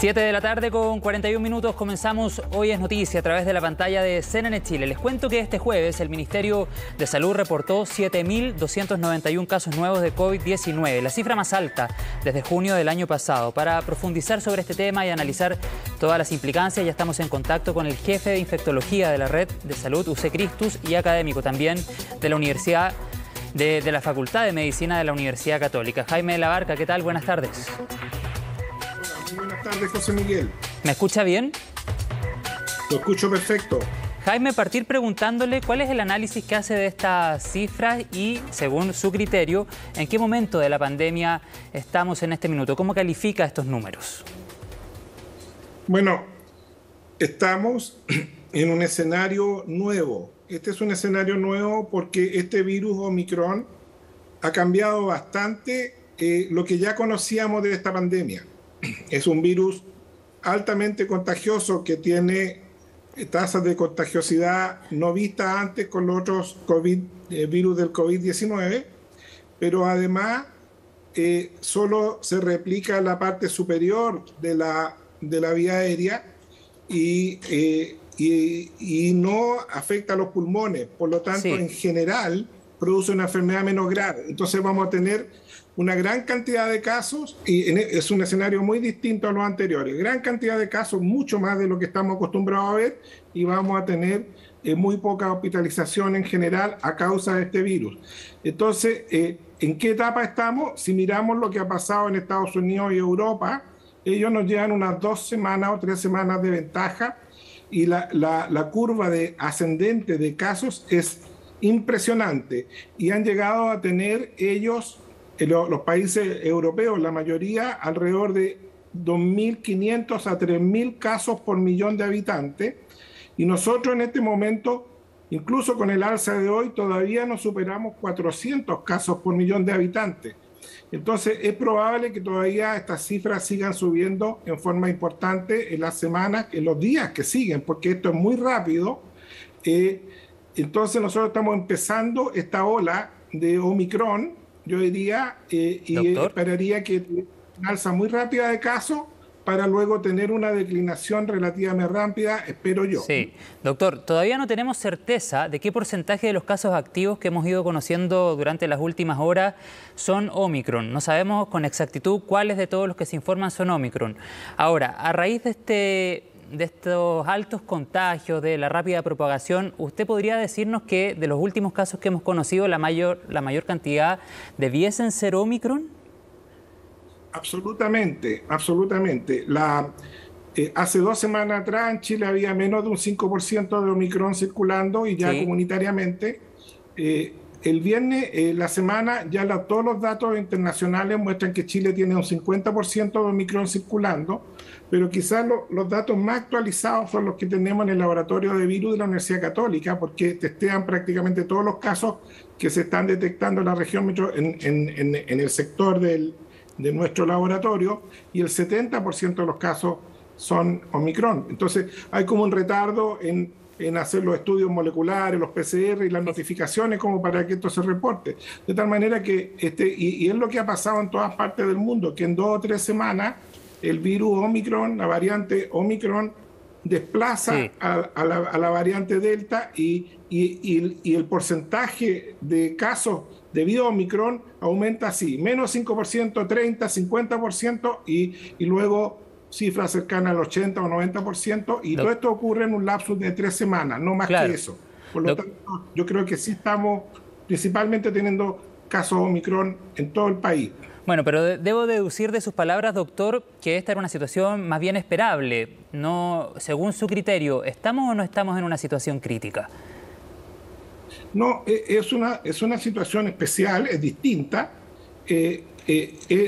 7 de la tarde con 41 minutos, comenzamos Hoy es Noticia a través de la pantalla de CNN Chile. Les cuento que este jueves el Ministerio de Salud reportó 7.291 casos nuevos de COVID-19, la cifra más alta desde junio del año pasado. Para profundizar sobre este tema y analizar todas las implicancias, ya estamos en contacto con el jefe de infectología de la Red de Salud, UC Christus, y académico también de la Universidad de la Facultad de Medicina de la Universidad Católica. Jaime Labarca, ¿qué tal? Buenas tardes. Muy buenas tardes, José Miguel. ¿Me escucha bien? Lo escucho perfecto. Jaime, partir preguntándole cuál es el análisis que hace de estas cifras y, según su criterio, en qué momento de la pandemia estamos en este minuto. ¿Cómo califica estos números? Bueno, estamos en un escenario nuevo. Este es un escenario nuevo porque este virus Omicron ha cambiado bastante lo que ya conocíamos de esta pandemia. Es un virus altamente contagioso que tiene tasas de contagiosidad no vistas antes con los otros virus del COVID-19, pero además solo se replica en la parte superior de la vía aérea y no afecta a los pulmones. Por lo tanto, en general, produce una enfermedad menos grave. Entonces vamos a tener una gran cantidad de casos, y es un escenario muy distinto a los anteriores. Gran cantidad de casos, mucho más de lo que estamos acostumbrados a ver, y vamos a tener muy poca hospitalización en general a causa de este virus. Entonces, ¿en qué etapa estamos? Si miramos lo que ha pasado en Estados Unidos y Europa, ellos nos llevan unas 2 semanas o 3 semanas de ventaja, y la curva ascendente de casos es impresionante, y han llegado a tener ellos, los países europeos, la mayoría, alrededor de 2.500 a 3.000 casos por millón de habitantes, y nosotros en este momento, incluso con el alza de hoy, todavía no superamos 400 casos por millón de habitantes. Entonces es probable que todavía estas cifras sigan subiendo en forma importante en las semanas, en los días que siguen, porque esto es muy rápido. Entonces nosotros estamos empezando esta ola de Omicron, yo diría, y esperaría que una alza muy rápida de casos para luego tener una declinación relativamente rápida, espero yo. Sí, doctor, todavía no tenemos certeza de qué porcentaje de los casos activos que hemos ido conociendo durante las últimas horas son Omicron. No sabemos con exactitud cuáles de todos los que se informan son Omicron. Ahora, a raíz de estos altos contagios, de la rápida propagación, ¿usted podría decirnos que de los últimos casos que hemos conocido, la mayor cantidad debiesen ser Omicron? Absolutamente, absolutamente. Hace 2 semanas atrás en Chile había menos de un 5% de Omicron circulando, y ya comunitariamente. El viernes, la semana, ya todos los datos internacionales muestran que Chile tiene un 50% de Omicron circulando, pero quizás los datos más actualizados son los que tenemos en el laboratorio de virus de la Universidad Católica, porque testean prácticamente todos los casos que se están detectando en la región en el sector de nuestro laboratorio, y el 70% de los casos son Omicron. Entonces hay como un retardo en hacer los estudios moleculares, los PCR y las notificaciones como para que esto se reporte. De tal manera que, y es lo que ha pasado en todas partes del mundo, que en 2 o 3 semanas el virus Omicron, la variante Omicron, desplaza a la variante Delta, y el porcentaje de casos debido a Omicron aumenta así, menos 5%, 30, 50%, y luego cifras cercanas al 80 o 90%, y todo esto ocurre en un lapsus de 3 semanas, no más que eso. Por lo tanto, yo creo que sí estamos principalmente teniendo casos Omicron en todo el país. Bueno, pero debo deducir de sus palabras, doctor, que esta era una situación más bien esperable. No, según su criterio, ¿estamos o no estamos en una situación crítica? No, es una situación especial, es distinta.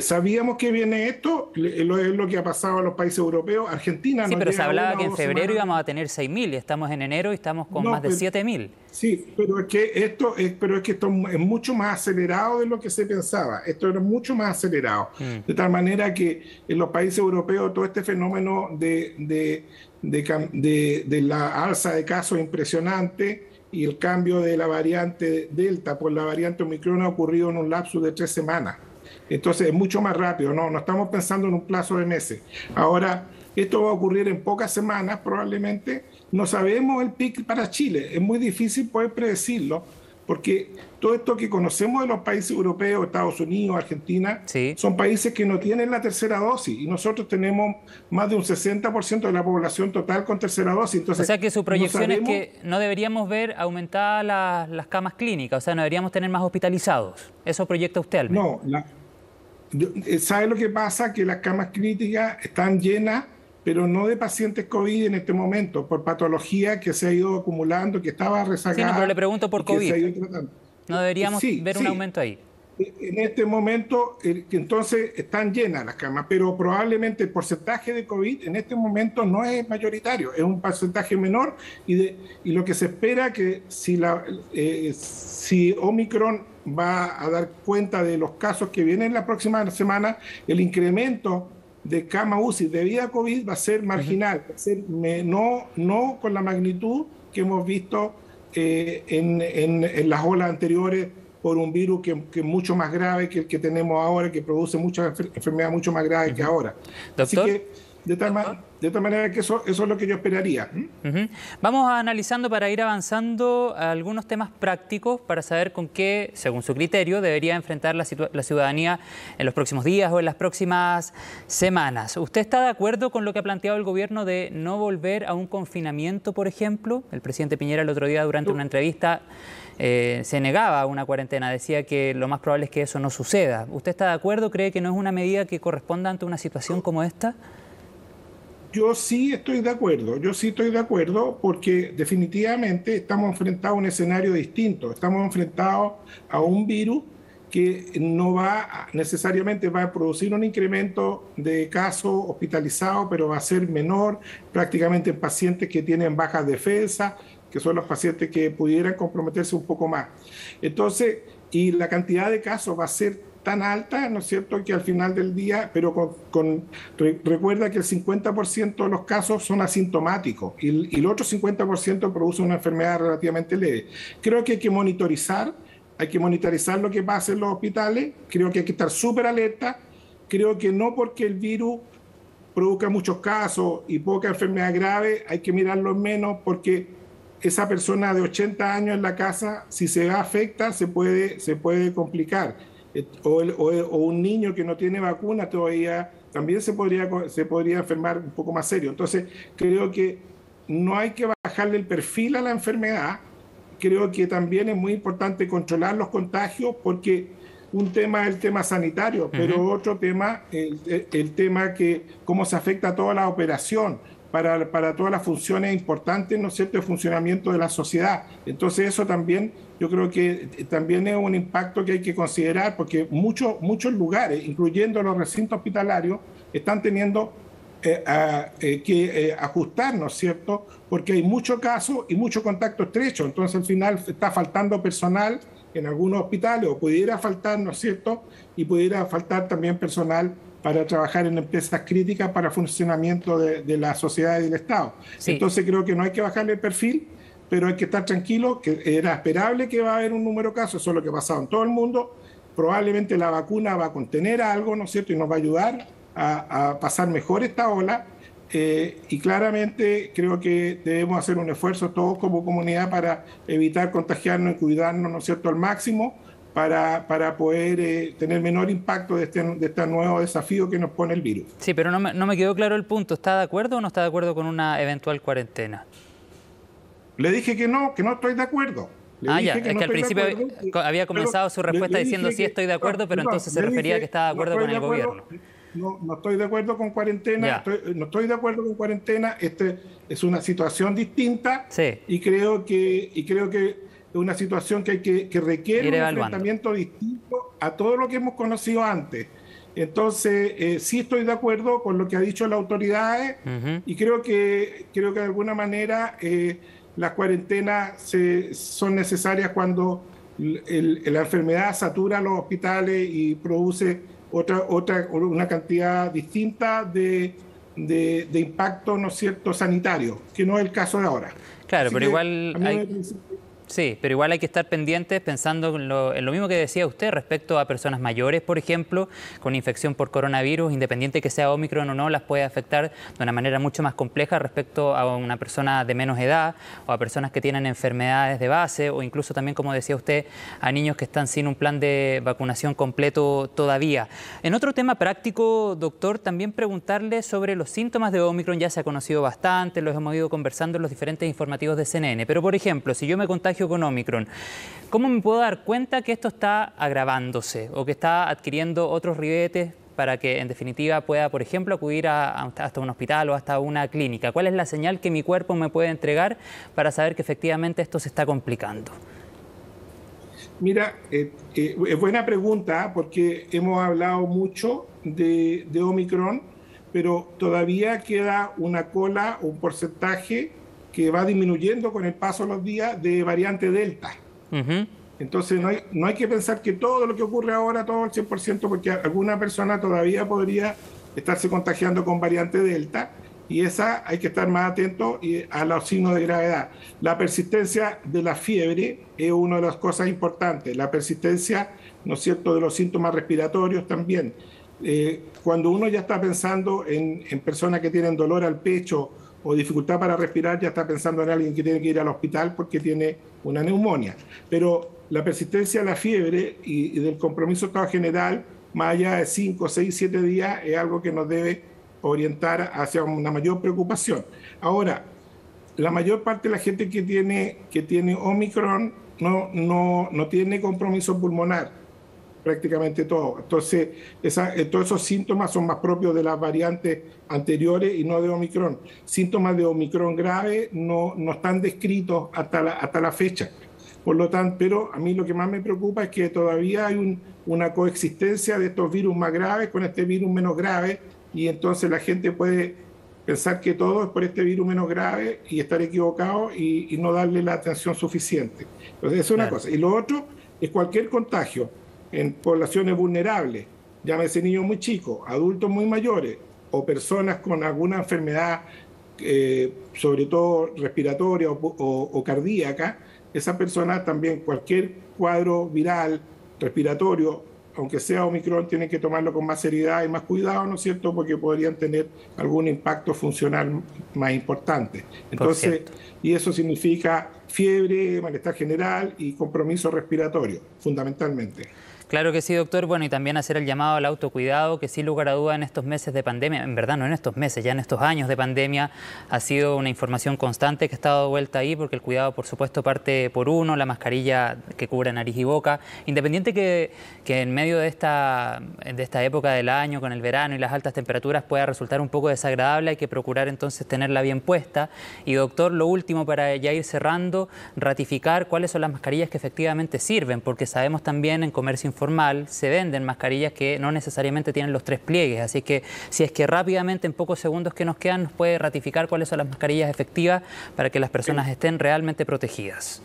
Sabíamos que viene esto, es lo que ha pasado a los países europeos. Argentina sí, pero se hablaba que en febrero íbamos a tener 6.000 y estamos en enero y estamos con más de 7.000. Sí, pero es que esto es mucho más acelerado de lo que se pensaba. Esto era mucho más acelerado. De tal manera que en los países europeos todo este fenómeno de la alza de casos impresionante y el cambio de la variante Delta por la variante Omicron ha ocurrido en un lapsus de 3 semanas. Entonces es mucho más rápido, no estamos pensando en un plazo de meses. Ahora, Esto va a ocurrir en pocas semanas probablemente. No sabemos el pic para Chile. Es muy difícil poder predecirlo porque todo esto que conocemos de los países europeos, Estados Unidos, Argentina, Sí. son países que no tienen la tercera dosis y nosotros tenemos más de un 60% de la población total con tercera dosis. Entonces, O sea que su proyección no es sabemos, que no deberíamos ver aumentadas las camas clínicas, o sea, no deberíamos tener más hospitalizados. Eso proyecta usted al menos. no, ¿sabe lo que pasa? Que las camas críticas están llenas, pero no de pacientes COVID en este momento, por patología que se ha ido acumulando, que estaba Sí, no, rezagada pero le pregunto por y que se COVID. ha ido tratando. No deberíamos Sí, ver un sí. aumento ahí. En este momento, entonces están llenas las camas, pero probablemente el porcentaje de COVID en este momento no es mayoritario, es un porcentaje menor y lo que se espera que si Omicron va a dar cuenta de los casos que vienen la próxima semana, el incremento de cama UCI debido a COVID va a ser marginal, va a ser no con la magnitud que hemos visto en las olas anteriores por un virus que es mucho más grave que el que tenemos ahora, que produce muchas enfermedades mucho más graves que ahora. Así Doctor. que, de tal manera que eso es lo que yo esperaría. Vamos analizando para ir avanzando algunos temas prácticos para saber con qué, según su criterio, debería enfrentar la ciudadanía en los próximos días o en las próximas semanas. ¿Usted está de acuerdo con lo que ha planteado el gobierno de no volver a un confinamiento, por ejemplo? El presidente Piñera el otro día durante una entrevista se negaba a una cuarentena, decía que lo más probable es que eso no suceda. ¿Usted está de acuerdo? ¿Cree que no es una medida que corresponda ante una situación como esta? Yo sí estoy de acuerdo porque definitivamente estamos enfrentados a un escenario distinto, estamos enfrentados a un virus que no necesariamente va a producir un incremento de casos hospitalizados, pero va a ser menor prácticamente en pacientes que tienen bajas defensas, que son los pacientes que pudieran comprometerse un poco más. Entonces, y la cantidad de casos va a ser tan alta, ¿no es cierto?, que al final del día, pero recuerda que el 50% de los casos son asintomáticos y el otro 50% produce una enfermedad relativamente leve. Creo que hay que monitorizar lo que pasa en los hospitales, creo que hay que estar súper alerta, creo que no porque el virus produzca muchos casos y poca enfermedad grave, hay que mirarlo menos porque esa persona de 80 años en la casa, si se afecta, se puede complicar. O un niño que no tiene vacuna todavía también se podría enfermar un poco más serio. Entonces, creo que no hay que bajarle el perfil a la enfermedad. Creo que también es muy importante controlar los contagios porque un tema es el tema sanitario, pero otro tema, el tema que cómo se afecta a toda la operación para todas las funciones importantes, ¿no es cierto?, de funcionamiento de la sociedad. Entonces eso también, yo creo que también es un impacto que hay que considerar porque muchos lugares, incluyendo los recintos hospitalarios, están teniendo que ajustar, ¿no es cierto?, porque hay muchos casos y mucho contacto estrecho. Entonces al final está faltando personal en algunos hospitales o pudiera faltar, ¿no es cierto?, y pudiera faltar también personal para trabajar en empresas críticas para el funcionamiento de la sociedad y del Estado. Sí. Entonces creo que no hay que bajarle el perfil, pero hay que estar tranquilo, que era esperable que va a haber un número de casos, eso es lo que ha pasado en todo el mundo. Probablemente la vacuna va a contener algo, ¿no es cierto?, y nos va a ayudar a pasar mejor esta ola. Y claramente creo que debemos hacer un esfuerzo todos como comunidad para evitar contagiarnos y cuidarnos, ¿no es cierto?, al máximo, para poder tener menor impacto de este nuevo desafío que nos pone el virus. Sí, pero no me quedó claro el punto. ¿Está de acuerdo o no está de acuerdo con una eventual cuarentena? Le dije que no estoy de acuerdo. Ya, es que al principio había comenzado su respuesta diciendo sí estoy de acuerdo, pero entonces se refería a que estaba de acuerdo con el gobierno. No estoy de acuerdo con cuarentena, no estoy de acuerdo con cuarentena, es una situación distinta y creo que es una situación que requiere un enfrentamiento distinto a todo lo que hemos conocido antes. Entonces, sí estoy de acuerdo con lo que ha dicho las autoridades y creo que de alguna manera las cuarentenas son necesarias cuando la enfermedad satura los hospitales y produce una cantidad distinta de impacto, ¿no es cierto?, sanitario, que no es el caso de ahora. Claro, pero igual Sí, pero igual hay que estar pendientes pensando en lo mismo que decía usted respecto a personas mayores, por ejemplo, con infección por coronavirus, independiente que sea Omicron o no, las puede afectar de una manera mucho más compleja respecto a una persona de menos edad o a personas que tienen enfermedades de base o incluso también, como decía usted, a niños que están sin un plan de vacunación completo todavía. En otro tema práctico, doctor, también preguntarle sobre los síntomas de Omicron. Ya se ha conocido bastante, los hemos ido conversando en los diferentes informativos de CNN, pero por ejemplo, si yo me contagio con Omicron, ¿cómo me puedo dar cuenta que esto está agravándose o que está adquiriendo otros ribetes para que en definitiva pueda, por ejemplo, acudir hasta un hospital o hasta una clínica? ¿Cuál es la señal que mi cuerpo me puede entregar para saber que efectivamente esto se está complicando? Mira, es buena pregunta porque hemos hablado mucho de Omicron, pero todavía queda una cola, un porcentaje que va disminuyendo con el paso de los días de variante Delta. Entonces no hay que pensar que todo lo que ocurre ahora, todo el 100%, porque alguna persona todavía podría estarse contagiando con variante Delta, y esa hay que estar más atento a los signos de gravedad. La persistencia de la fiebre es una de las cosas importantes, la persistencia, ¿no es cierto?, de los síntomas respiratorios también. Cuando uno ya está pensando en personas que tienen dolor al pecho o dificultad para respirar, ya está pensando en alguien que tiene que ir al hospital porque tiene una neumonía. Pero la persistencia de la fiebre y del compromiso estado general, más allá de 5, 6, 7 días, es algo que nos debe orientar hacia una mayor preocupación. Ahora, la mayor parte de la gente que tiene Omicron no tiene compromiso pulmonar, prácticamente todo. Entonces, todos esos síntomas son más propios de las variantes anteriores y no de Omicron. Síntomas de Omicron grave no están descritos hasta la fecha. Por lo tanto, pero a mí lo que más me preocupa es que todavía hay una coexistencia de estos virus más graves con este virus menos grave, y entonces la gente puede pensar que todo es por este virus menos grave y estar equivocado y no darle la atención suficiente. Entonces, eso es una cosa. Y lo otro es cualquier contagio en poblaciones vulnerables, llámese niños muy chicos, adultos muy mayores o personas con alguna enfermedad, sobre todo respiratoria o cardíaca, esas personas también, cualquier cuadro viral, respiratorio, aunque sea Omicron, tienen que tomarlo con más seriedad y más cuidado, ¿no es cierto?, porque podrían tener algún impacto funcional más importante. Entonces, y eso significa fiebre, malestar general y compromiso respiratorio, fundamentalmente. Claro que sí, doctor. Bueno, y también hacer el llamado al autocuidado, que sin lugar a duda en estos meses de pandemia, en verdad no en estos meses, ya en estos años de pandemia, ha sido una información constante que ha estado de vuelta ahí, porque el cuidado, por supuesto, parte por uno, la mascarilla que cubre nariz y boca, independiente que en medio de esta época del año, con el verano y las altas temperaturas, pueda resultar un poco desagradable, hay que procurar entonces tenerla bien puesta. Y doctor, lo último para ya ir cerrando, ratificar cuáles son las mascarillas que efectivamente sirven, porque sabemos también en comercio informal se venden mascarillas que no necesariamente tienen los 3 pliegues, así que si es que rápidamente en pocos segundos que nos quedan nos puede ratificar cuáles son las mascarillas efectivas para que las personas estén realmente protegidas.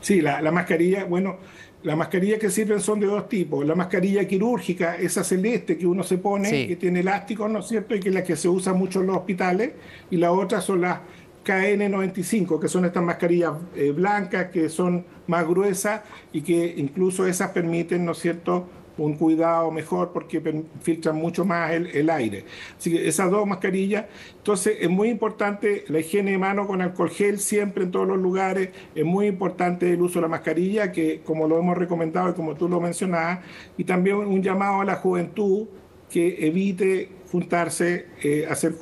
Sí, la mascarilla, bueno, las mascarillas que sirven son de 2 tipos. La mascarilla quirúrgica, esa celeste que uno se pone, sí, que tiene elásticos, ¿no es cierto?, y que es la que se usa mucho en los hospitales, y la otra son las KN95, que son estas mascarillas blancas, que son más gruesas y que incluso esas permiten, ¿no es cierto?, un cuidado mejor porque filtran mucho más el aire. Así que esas 2 mascarillas. Entonces es muy importante la higiene de mano con alcohol gel siempre en todos los lugares. Es muy importante el uso de la mascarilla, que como lo hemos recomendado y como tú lo mencionabas, y también un llamado a la juventud que evite juntarse, hacer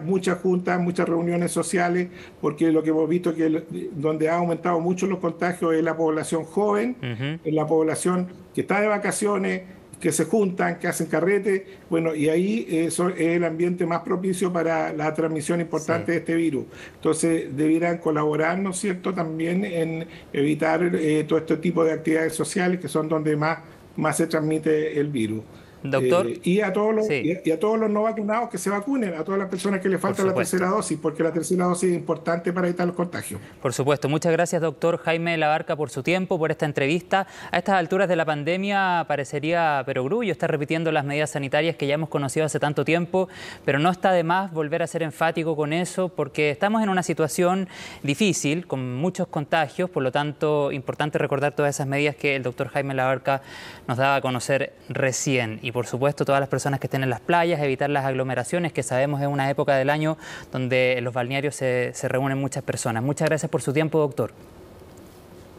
muchas reuniones sociales, porque lo que hemos visto es que donde ha aumentado mucho los contagios es la población joven, es la población que está de vacaciones, que se juntan, que hacen carrete, bueno, y ahí eso es el ambiente más propicio para la transmisión importante de este virus. Entonces debieran colaborar, ¿no es cierto?, también en evitar todo este tipo de actividades sociales que son donde más se transmite el virus. Doctor. Y a todos los no vacunados que se vacunen, a todas las personas que les falta la tercera dosis, porque la tercera dosis es importante para evitar los contagios. Por supuesto. Muchas gracias, doctor Jaime Labarca, por su tiempo, por esta entrevista. A estas alturas de la pandemia parecería perogrullo estar repitiendo las medidas sanitarias que ya hemos conocido hace tanto tiempo, pero no está de más volver a ser enfático con eso, porque estamos en una situación difícil, con muchos contagios, por lo tanto, importante recordar todas esas medidas que el doctor Jaime Labarca nos daba a conocer recién. Y por supuesto, todas las personas que estén en las playas, evitar las aglomeraciones, que sabemos es una época del año donde en los balnearios se reúnen muchas personas. Muchas gracias por su tiempo, doctor.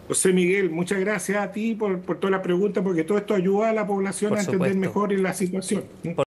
José Miguel, muchas gracias a ti por toda la pregunta, porque todo esto ayuda a la población a entender mejor la situación.